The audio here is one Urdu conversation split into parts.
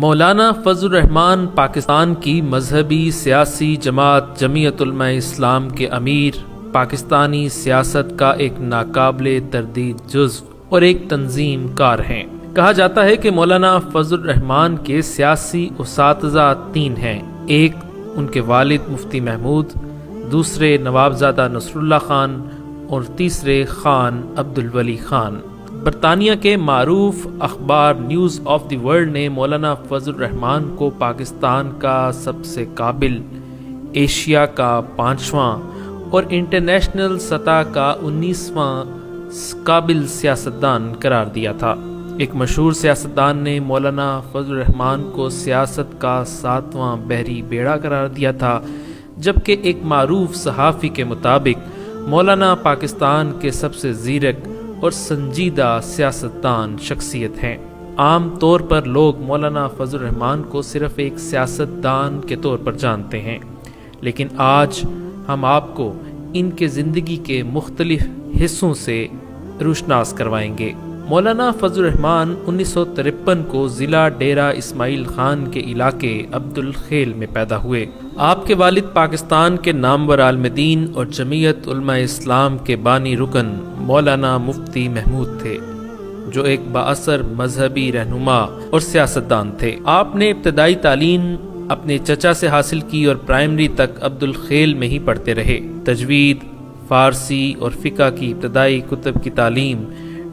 مولانا فضل الرحمان پاکستان کی مذہبی سیاسی جماعت جمعیت علماء اسلام کے امیر، پاکستانی سیاست کا ایک ناقابل تردید جزو اور ایک تنظیم کار ہیں۔ کہا جاتا ہے کہ مولانا فضل الرحمان کے سیاسی اساتذہ 3 ہیں۔ ایک ان کے والد مفتی محمود، دوسرے نوابزادہ نصر اللہ خان اور تیسرے خان عبدالولی خان۔ برطانیہ کے معروف اخبار نیوز آف دی ورلڈ نے مولانا فضل الرحمان کو پاکستان کا سب سے قابل، ایشیا کا 5واں اور انٹرنیشنل سطح کا 19واں قابل سیاستدان قرار دیا تھا۔ ایک مشہور سیاستدان نے مولانا فضل الرحمان کو سیاست کا 7واں بحری بیڑا قرار دیا تھا، جبکہ ایک معروف صحافی کے مطابق مولانا پاکستان کے سب سے زیرک اور سنجیدہ سیاستدان شخصیت ہیں۔ عام طور پر لوگ مولانا فضل الرحمان کو صرف ایک سیاستدان کے طور پر جانتے ہیں، لیکن آج ہم آپ کو ان کے زندگی کے مختلف حصوں سے روشناس کروائیں گے۔ مولانا فضل الرحمان 1953 کو ضلع ڈیرہ اسماعیل خان کے علاقے عبدالخیل میں پیدا ہوئے۔ آپ کے والد پاکستان کے نامور عالم دین اور جمعیت علماء اسلام کے بانی رکن مولانا مفتی محمود تھے، جو ایک بااثر مذہبی رہنما اور سیاستدان تھے۔ آپ نے ابتدائی تعلیم اپنے چچا سے حاصل کی اور پرائمری تک عبدالخیل میں ہی پڑھتے رہے۔ تجوید، فارسی اور فقہ کی ابتدائی کتب کی تعلیم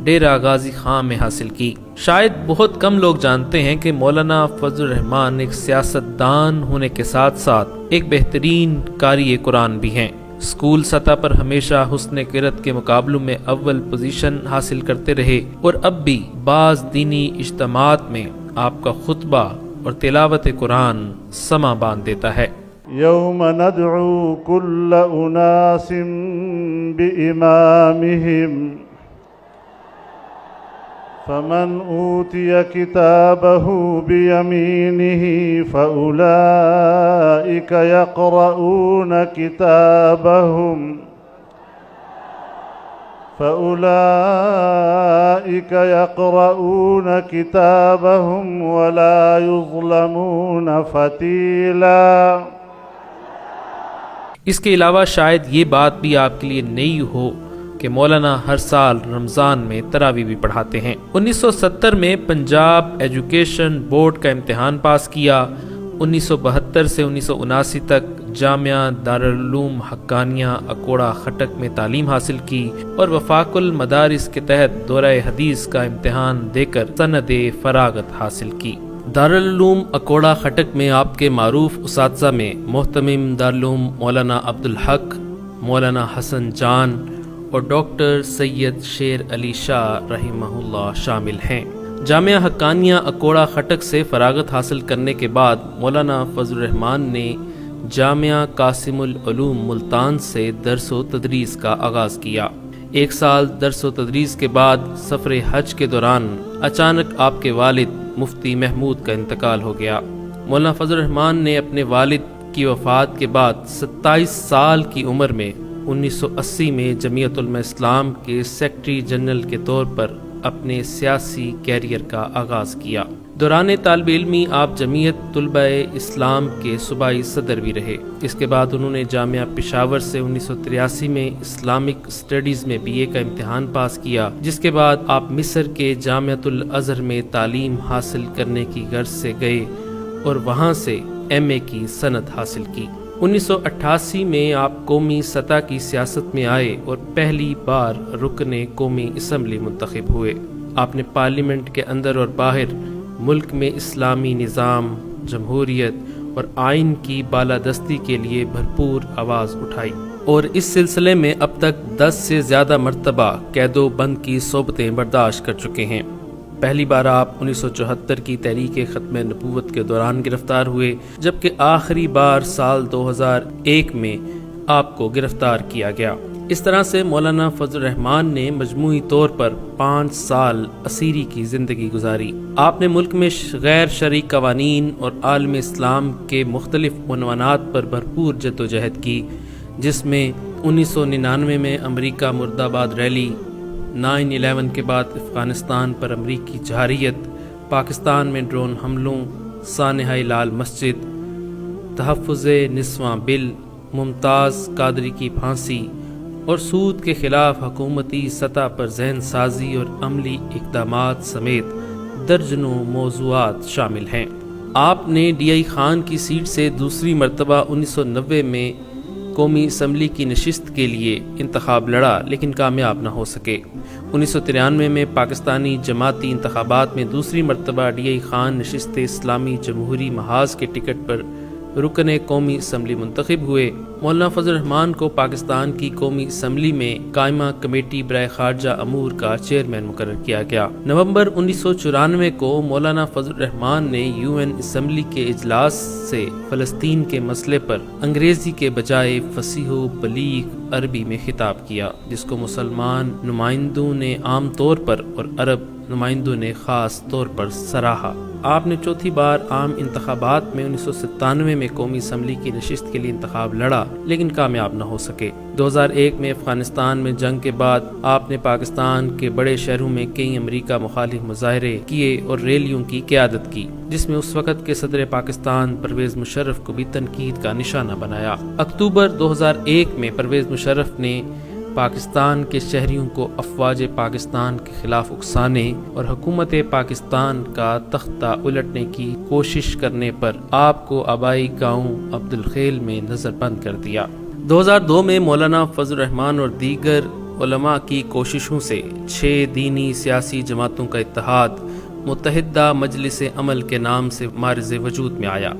ڈیرہ غازی خان میں حاصل کی۔ شاید بہت کم لوگ جانتے ہیں کہ مولانا فضل الرحمان ایک سیاستدان ہونے کے ساتھ ساتھ ایک بہترین قاری قرآن بھی ہیں۔ اسکول سطح پر ہمیشہ حسن قرأت کے مقابلوں میں اول پوزیشن حاصل کرتے رہے اور اب بھی بعض دینی اجتماعات میں آپ کا خطبہ اور تلاوت قرآن سما باندھ دیتا ہے۔ یوم ندعو کل اناس بامامہم فمن اوتی کتابہ بیمینہ فاولئک یقرؤون کتابہم ولا یظلمون فتیلا۔ اس کے علاوہ شاید یہ بات بھی آپ کے لیے نئی ہو کہ مولانا ہر سال رمضان میں تراویح بھی پڑھاتے ہیں۔ 1970 میں پنجاب ایجوکیشن بورڈ کا امتحان پاس کیا۔ 1972 سے 1979 تک جامعہ دارالعلوم حقانیہ اکوڑا خٹک میں تعلیم حاصل کی اور وفاق المدارس کے تحت دورہ حدیث کا امتحان دے کر سند فراغت حاصل کی۔ دارالعلوم اکوڑا خٹک میں آپ کے معروف اساتذہ میں محتمم دارالعلوم مولانا عبدالحق، مولانا حسن جان اور ڈاکٹر سید شیر علی شاہ رحمہ اللہ شامل ہیں۔ جامعہ حقانیہ اکوڑا خٹک سے فراغت حاصل کرنے کے بعد مولانا فضل الرحمان نے جامعہ قاسم العلوم ملتان سے درس و تدریس کا آغاز کیا۔ 1 سال درس و تدریس کے بعد سفر حج کے دوران اچانک آپ کے والد مفتی محمود کا انتقال ہو گیا۔ مولانا فضل الرحمان نے اپنے والد کی وفات کے بعد 27 سال کی عمر میں 1980 میں جمعیت علماء اسلام کے سیکرٹری جنرل کے طور پر اپنے سیاسی کیریئر کا آغاز کیا۔ دوران طالب علمی آپ جمعیت طلباء اسلام کے صوبائی صدر بھی رہے۔ اس کے بعد انہوں نے جامعہ پشاور سے 1983 میں اسلامک اسٹڈیز میں BA کا امتحان پاس کیا، جس کے بعد آپ مصر کے جامعۃ الازہر میں تعلیم حاصل کرنے کی غرض سے گئے اور وہاں سے MA کی سند حاصل کی۔ 1988 میں آپ قومی سطح کی سیاست میں آئے اور پہلی بار رکن قومی اسمبلی منتخب ہوئے۔ آپ نے پارلیمنٹ کے اندر اور باہر ملک میں اسلامی نظام، جمہوریت اور آئین کی بالادستی کے لیے بھرپور آواز اٹھائی اور اس سلسلے میں اب تک 10 سے زیادہ مرتبہ قید و بند کی صحبتیں برداشت کر چکے ہیں۔ پہلی بار آپ 1974 کی تحریک ختم نبوت کے دوران گرفتار ہوئے، جبکہ آخری بار سال 2001 میں آپ کو گرفتار کیا گیا۔ اس طرح سے مولانا فضل الرحمان نے مجموعی طور پر 5 سال اسیری کی زندگی گزاری۔ آپ نے ملک میں غیر شرعی قوانین اور عالم اسلام کے مختلف عنوانات پر بھرپور جدوجہد کی، جس میں 1999 میں امریکہ مرد آباد ریلی، 9/11 کے بعد افغانستان پر امریکی جارحیت، پاکستان میں ڈرون حملوں، سانحہ لال مسجد، تحفظ نسواں بل، ممتاز قادری کی پھانسی اور سود کے خلاف حکومتی سطح پر ذہن سازی اور عملی اقدامات سمیت درجنوں موضوعات شامل ہیں۔ آپ نے ڈی آئی خان کی سیٹ سے دوسری مرتبہ 1990 میں قومی اسمبلی کی نشست کے لیے انتخاب لڑا لیکن کامیاب نہ ہو سکے۔ 1993 میں پاکستانی جماعتی انتخابات میں دوسری مرتبہ ڈی آئی خان نشست اسلامی جمہوری محاذ کے ٹکٹ پر رکن قومی اسمبلی منتخب ہوئے۔ مولانا فضل الرحمان کو پاکستان کی قومی اسمبلی میں قائمہ کمیٹی برائے خارجہ امور کا چیئرمین مقرر کیا گیا۔ نومبر 1994 کو مولانا فضل الرحمان نے یو این اسمبلی کے اجلاس سے فلسطین کے مسئلے پر انگریزی کے بجائے فصیح و بلیغ عربی میں خطاب کیا، جس کو مسلمان نمائندوں نے عام طور پر اور عرب نمائندوں نے خاص طور پر سراہا۔ آپ نے چوتھی بار عام انتخابات میں 1997 میں قومی اسمبلی کی نشست کے لیے انتخاب لڑا لیکن کامیاب نہ ہو سکے۔ 2001 میں افغانستان میں جنگ کے بعد آپ نے پاکستان کے بڑے شہروں میں کئی امریکہ مخالف مظاہرے کیے اور ریلیوں کی قیادت کی، جس میں اس وقت کے صدر پاکستان پرویز مشرف کو بھی تنقید کا نشانہ بنایا۔ اکتوبر 2001 میں پرویز مشرف نے پاکستان کے شہریوں کو افواج پاکستان کے خلاف اکسانے اور حکومت پاکستان کا تختہ الٹنے کی کوشش کرنے پر آپ کو آبائی گاؤں عبد الخیل میں نظر بند کر دیا۔ 2002 میں مولانا فضل الرحمان اور دیگر علماء کی کوششوں سے 6 دینی سیاسی جماعتوں کا اتحاد متحدہ مجلس عمل کے نام سے معرض وجود میں آیا۔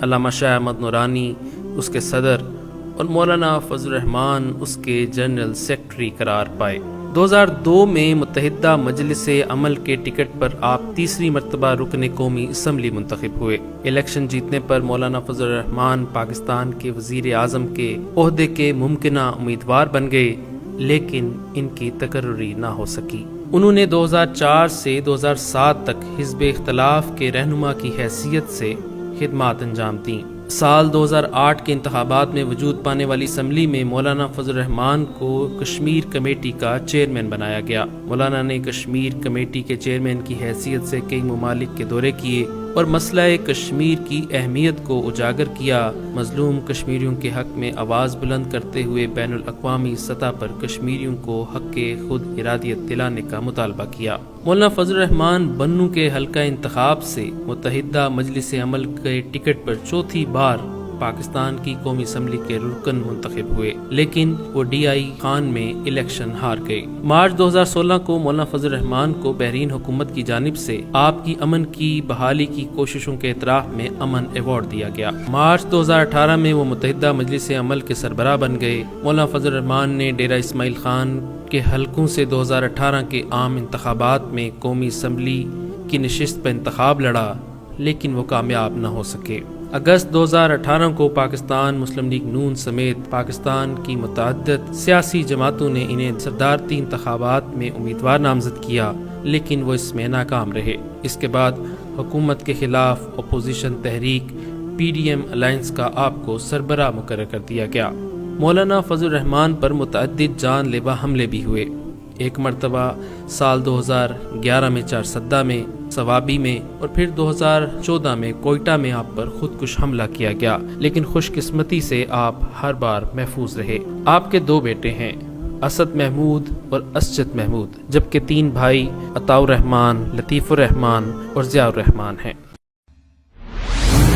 علامہ شاہ احمد نورانی اس کے صدر اور مولانا فضل الرحمان اس کے جنرل سیکرٹری قرار پائے۔ 2002 میں متحدہ مجلس عمل کے ٹکٹ پر آپ تیسری مرتبہ رکن قومی اسمبلی منتخب ہوئے۔ الیکشن جیتنے پر مولانا فضل الرحمان پاکستان کے وزیر اعظم کے عہدے کے ممکنہ امیدوار بن گئے لیکن ان کی تقرری نہ ہو سکی۔ انہوں نے 2004 سے 2007 تک حزب اختلاف کے رہنما کی حیثیت سے خدمات انجام دیں۔ سال 2008 کے انتخابات میں وجود پانے والی اسمبلی میں مولانا فضل الرحمان کو کشمیر کمیٹی کا چیئرمین بنایا گیا۔ مولانا نے کشمیر کمیٹی کے چیئرمین کی حیثیت سے کئی ممالک کے دورے کیے اور مسئلہ کشمیر کی اہمیت کو اجاگر کیا۔ مظلوم کشمیریوں کے حق میں آواز بلند کرتے ہوئے بین الاقوامی سطح پر کشمیریوں کو حق خود ارادیت دلانے کا مطالبہ کیا۔ مولانا فضل الرحمان بنوں کے حلقہ انتخاب سے متحدہ مجلس عمل کے ٹکٹ پر چوتھی بار پاکستان کی قومی اسمبلی کے رکن منتخب ہوئے لیکن وہ ڈی آئی خان میں الیکشن ہار گئے۔ مارچ 2016 کو مولانا فضل الرحمان کو بحرین حکومت کی جانب سے آپ کی امن کی بحالی کی کوششوں کے اعتراف میں امن ایوارڈ دیا گیا۔ مارچ 2018 میں وہ متحدہ مجلس عمل کے سربراہ بن گئے۔ مولانا فضل الرحمان نے ڈیرہ اسماعیل خان کے حلقوں سے 2018 کے عام انتخابات میں قومی اسمبلی کی نشست پر انتخاب لڑا لیکن وہ کامیاب نہ ہو سکے۔ اگست 2018 کو پاکستان مسلم لیگ نون سمیت پاکستان کی متعدد سیاسی جماعتوں نے انہیں صدارتی انتخابات میں امیدوار نامزد کیا لیکن وہ اس میں ناکام رہے۔ اس کے بعد حکومت کے خلاف اپوزیشن تحریک پی ڈی ایم الائنس کا آپ کو سربراہ مقرر کر دیا گیا۔ مولانا فضل الرحمان پر متعدد جان لیوا حملے بھی ہوئے۔ ایک مرتبہ سال 2011 میں چارسدہ میں، ثوابی میں اور پھر 2014 میں کوئٹہ میں آپ پر خودکش حملہ کیا گیا لیکن خوش قسمتی سے آپ ہر بار محفوظ رہے۔ آپ کے 2 بیٹے ہیں، اسد محمود اور اسجد محمود، جبکہ 3 بھائی عطاء الرحمان، لطیف الرحمان اور ضیاء الرحمان ہیں۔